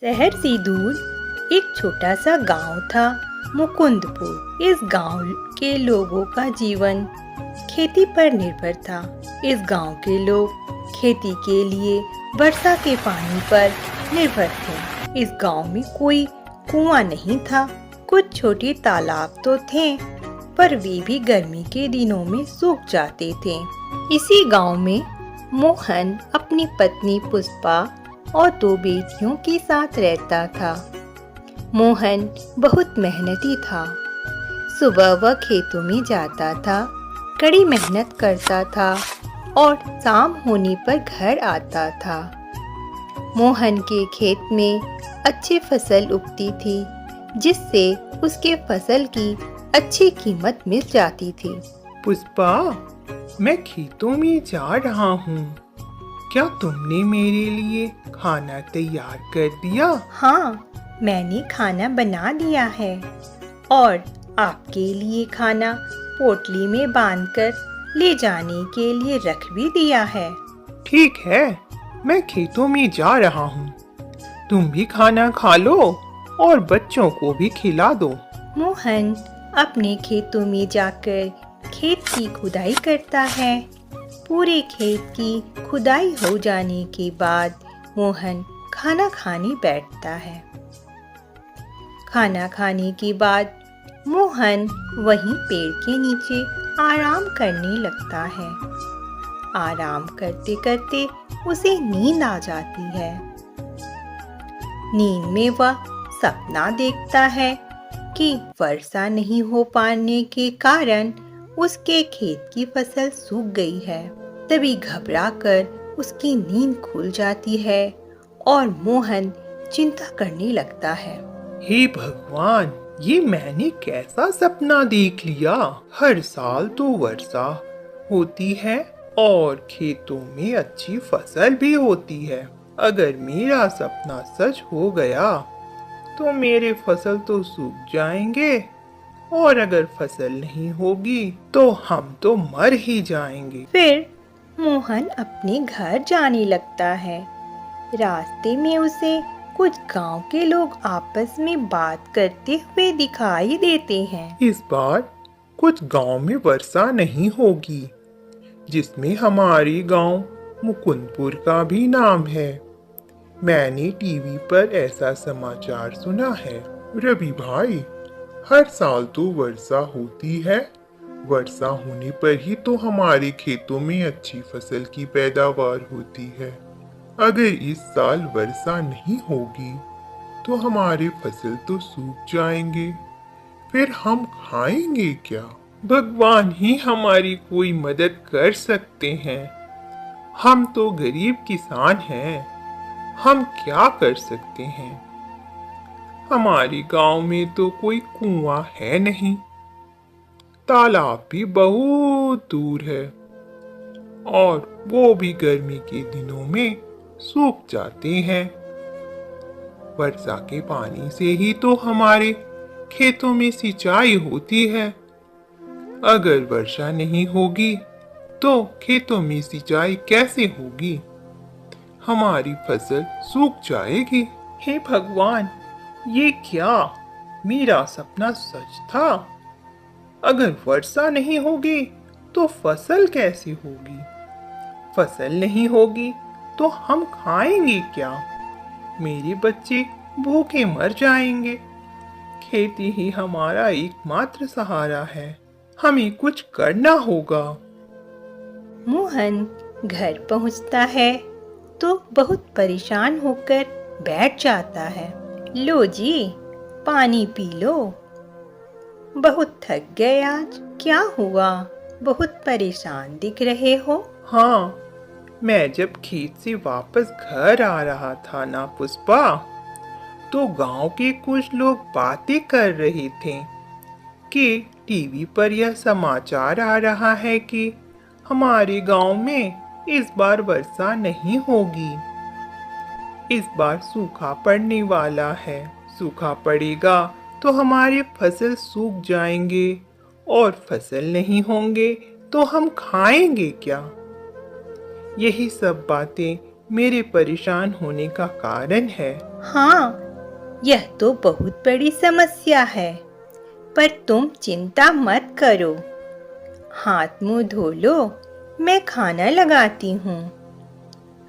शहर से दूर एक छोटा सा गांव था, मुकुंदपुर। इस गांव के लोगों का जीवन खेती पर निर्भर था। इस गांव के लोग खेती के लिए वर्षा के पानी पर निर्भर थे। इस गांव में कोई कुआं नहीं था। कुछ छोटे तालाब तो थे, पर वे भी गर्मी के दिनों में सूख जाते थे। इसी गांव में मोहन अपनी पत्नी पुष्पा और दो बेटियों के साथ रहता था। मोहन बहुत मेहनती था। सुबह वह खेतों में जाता था, कड़ी मेहनत करता था और शाम होने पर घर आता था। मोहन के खेत में अच्छी फसल उगती थी, जिससे उसके फसल की अच्छी कीमत मिल जाती थी। पुष्पा, मैं खेतों में जा रहा हूँ। क्या तुमने मेरे लिए खाना तैयार कर दिया? हाँ, मैंने खाना बना दिया है और आपके लिए खाना पोटली में बांधकर ले जाने के लिए रख भी दिया है। ठीक है, मैं खेतों में जा रहा हूँ। तुम भी खाना खा लो और बच्चों को भी खिला दो। मोहन अपने खेतों में जाकर खेत की खुदाई करता है। पूरे खेत की खुदाई हो जाने के बाद मोहन खाना खाने बैठता है। खाना खाने के बाद मोहन वहीं पेड़ के नीचे आराम करने लगता है। आराम करते करते उसे नींद आ जाती है। नींद में वह सपना देखता है कि वर्षा नहीं हो पाने के कारण उसके खेत की फसल सूख गई है। तभी घबराकर उसकी नींद खुल जाती है और मोहन चिंता करने लगता है। हे भगवान, ये मैंने कैसा सपना देख लिया। हर साल तो वर्षा होती है और खेतों में अच्छी फसल भी होती है। अगर मेरा सपना सच हो गया तो मेरे फसल तो सूख जाएंगे और अगर फसल नहीं होगी तो हम तो मर ही जाएंगे। फिर मोहन अपने घर जाने लगता है। रास्ते में उसे कुछ गांव के लोग आपस में बात करते हुए दिखाई देते हैं। इस बार कुछ गांव में वर्षा नहीं होगी, जिसमें हमारी गांव मुकुंदपुर का भी नाम है। मैंने टीवी पर ऐसा समाचार सुना है। रवि भाई, हर साल तो वर्षा होती है। वर्षा होने पर ही तो हमारे खेतों में अच्छी फसल की पैदावार होती है। अगर इस साल वर्षा नहीं होगी तो हमारे फसल तो सूख जाएंगे। फिर हम खाएंगे क्या? भगवान ही हमारी कोई मदद कर सकते हैं। हम तो गरीब किसान हैं। हम क्या कर सकते हैं? हमारे गांव में तो कोई कुआं है नहीं। तालाब भी बहुत दूर है और वो भी गर्मी के दिनों में सूख जाते हैं। वर्षा के पानी से ही तो हमारे खेतों में सिंचाई होती है। अगर वर्षा नहीं होगी तो खेतों में सिंचाई कैसे होगी? हमारी फसल सूख जाएगी। हे भगवान, ये क्या? मेरा सपना सच था। अगर वर्षा नहीं होगी तो फसल कैसे होगी? फसल नहीं होगी तो हम खाएंगे क्या? मेरे बच्चे भूखे मर जाएंगे। खेती ही हमारा एकमात्र सहारा है। हमें कुछ करना होगा। मोहन घर पहुंचता है तो बहुत परेशान होकर बैठ जाता है। लो जी, पानी पी लो। बहुत थक गए आज। क्या हुआ? बहुत परेशान दिख रहे हो। हाँ, मैं जब खेत से वापस घर आ रहा था ना पुष्पा, तो गांव के कुछ लोग बातें कर रहे थे कि टीवी पर यह समाचार आ रहा है कि हमारे गांव में इस बार वर्षा नहीं होगी। इस बार सूखा पड़ने वाला है। सूखा पड़ेगा तो हमारे फसल सूख जाएंगे और फसल नहीं होंगे तो हम खाएंगे क्या? यही सब बातें मेरे परेशान होने का कारण है। हाँ, यह तो बहुत बड़ी समस्या है, पर तुम चिंता मत करो। हाथ मुंह धो लो, मैं खाना लगाती हूँ।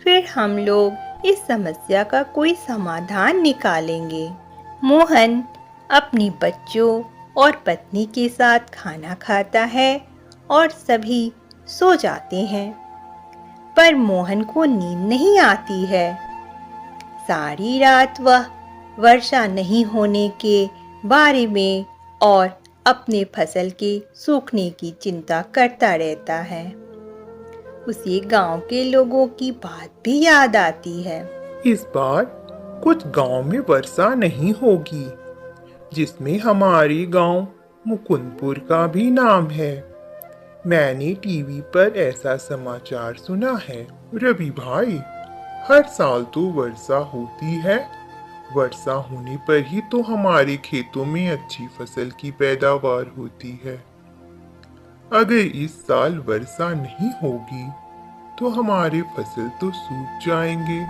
फिर हम लोग इस समस्या का कोई समाधान निकालेंगे। मोहन अपने बच्चों और पत्नी के साथ खाना खाता है और सभी सो जाते हैं, पर मोहन को नींद नहीं आती है। सारी रात वह वर्षा नहीं होने के बारे में और अपने फसल के सूखने की चिंता करता रहता है। उसे गांव के लोगों की बात भी याद आती है। इस बार कुछ गांव में वर्षा नहीं होगी, जिसमें हमारी गांव मुकुंदपुर का भी नाम है। मैंने टीवी पर ऐसा समाचार सुना है। रवि भाई, हर साल तो वर्षा होती है। वर्षा होने पर ही तो हमारे खेतों में अच्छी फसल की पैदावार होती है। अगर इस साल वर्षा नहीं होगी तो हमारे फसल तो सूख जाएंगे।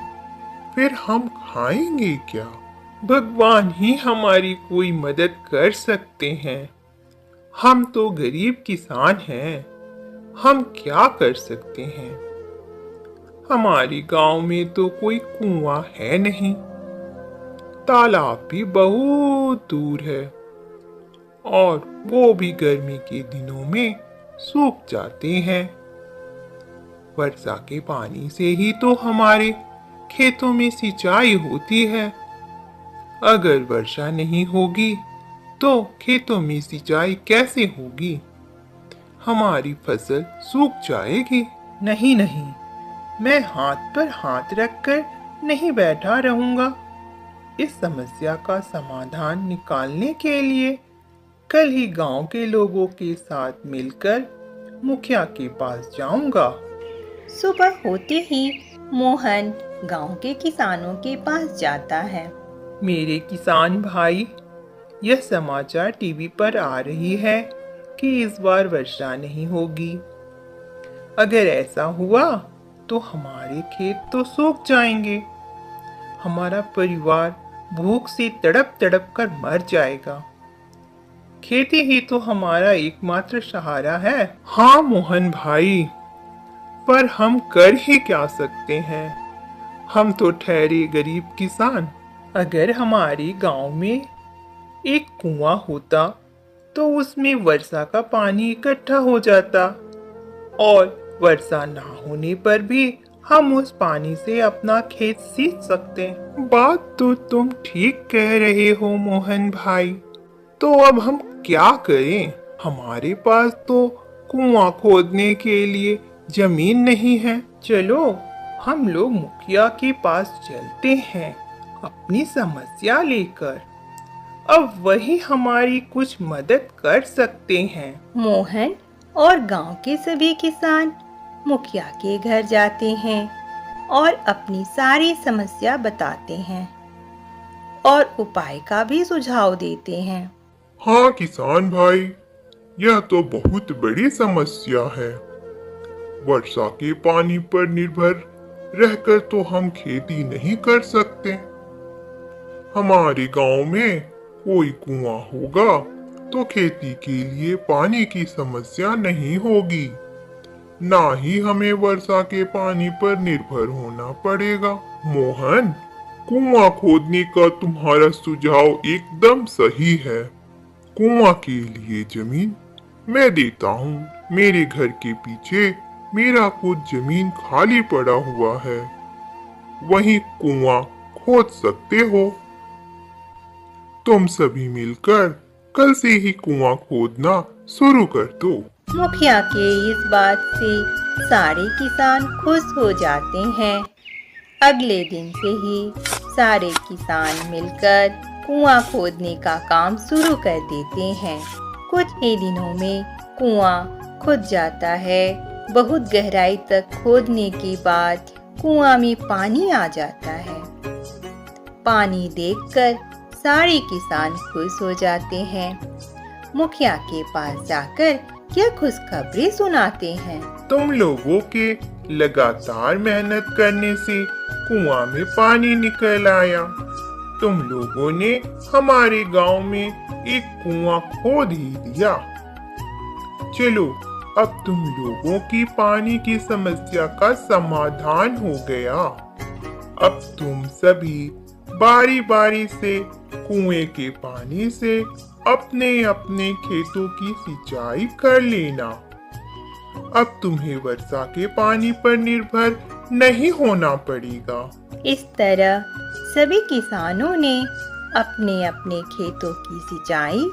फिर हम खाएंगे क्या? भगवान ही हमारी कोई मदद कर सकते हैं। हम तो गरीब किसान हैं। हम क्या कर सकते हैं? हमारे गांव में तो कोई कुआं है नहीं। तालाब भी बहुत दूर है और वो भी गर्मी के दिनों में सूख जाते हैं। वर्षा के पानी से ही तो हमारे खेतों में सिंचाई होती है। अगर वर्षा नहीं होगी तो खेतों में सिंचाई कैसे होगी? हमारी फसल सूख जाएगी। नहीं नहीं, मैं हाथ पर हाथ रखकर नहीं बैठा रहूंगा। इस समस्या का समाधान निकालने के लिए कल ही गांव के लोगों के साथ मिलकर मुखिया के पास जाऊंगा। सुबह होते ही मोहन गांव के किसानों के पास जाता है। मेरे किसान भाई, यह समाचार टीवी पर आ रही है कि इस बार वर्षा नहीं होगी। अगर ऐसा हुआ तो हमारे खेत तो सूख जाएंगे। हमारा परिवार भूख से तड़प तड़प कर मर जाएगा। खेती ही तो हमारा एकमात्र सहारा है। हाँ मोहन भाई, पर हम कर ही क्या सकते हैं? हम तो ठहरे गरीब किसान। अगर हमारे गांव में एक कुआं होता तो उसमें वर्षा का पानी इकट्ठा हो जाता और वर्षा ना होने पर भी हम उस पानी से अपना खेत सींच सकते। बात तो तुम ठीक कह रहे हो मोहन भाई। तो अब हम क्या करें? हमारे पास तो कुआं खोदने के लिए जमीन नहीं है। चलो हम लोग मुखिया के पास चलते हैं अपनी समस्या लेकर। अब वही हमारी कुछ मदद कर सकते हैं। मोहन और गांव के सभी किसान मुखिया के घर जाते हैं और अपनी सारी समस्या बताते हैं और उपाय का भी सुझाव देते हैं। हाँ किसान भाई, यह तो बहुत बड़ी समस्या है। वर्षा के पानी पर निर्भर रहकर तो हम खेती नहीं कर सकते। हमारे गांव में कोई कुआं होगा तो खेती के लिए पानी की समस्या नहीं होगी। ना ही हमें वर्षा के पानी पर निर्भर होना पड़ेगा। मोहन, कुआं खोदने का तुम्हारा सुझाव एकदम सही है। कुआं के लिए जमीन मैं देता हूँ। मेरे घर के पीछे मेरा कुछ जमीन खाली पड़ा हुआ है, वहीं कुआं खोद सकते हो। तुम सभी मिलकर कल से ही कुआं खोदना शुरू कर दो। मुखिया के इस बात से सारे किसान खुश हो जाते हैं। अगले दिन से ही सारे किसान मिलकर कुआं खोदने का काम शुरू कर देते हैं। कुछ ही दिनों में कुआं खुद जाता है। बहुत गहराई तक खोदने के बाद कुआं में पानी आ जाता है। पानी देखकर सारे किसान खुश हो जाते हैं। मुखिया के पास जाकर यह खुशखबरी सुनाते हैं। तुम लोगों के लगातार मेहनत करने से कुआं में पानी निकल आया। तुम लोगों ने हमारे गांव में एक कुआं खोद ही दिया। चलो, अब तुम लोगों की पानी की समस्या का समाधान हो गया। अब तुम सभी बारी बारी से कुएं के पानी से अपने अपने खेतों की सिंचाई कर लेना। अब तुम्हें वर्षा के पानी पर निर्भर नहीं होना पड़ेगा। इस तरह सभी किसानों ने अपने अपने खेतों की सिंचाई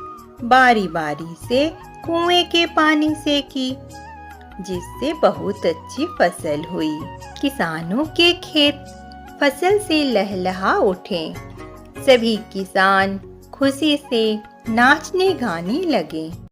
बारी बारी से कुएं के पानी से की, जिससे बहुत अच्छी फसल हुई। किसानों के खेत फसल से लहलहा उठे। सभी किसान खुशी से नाचने गाने लगे।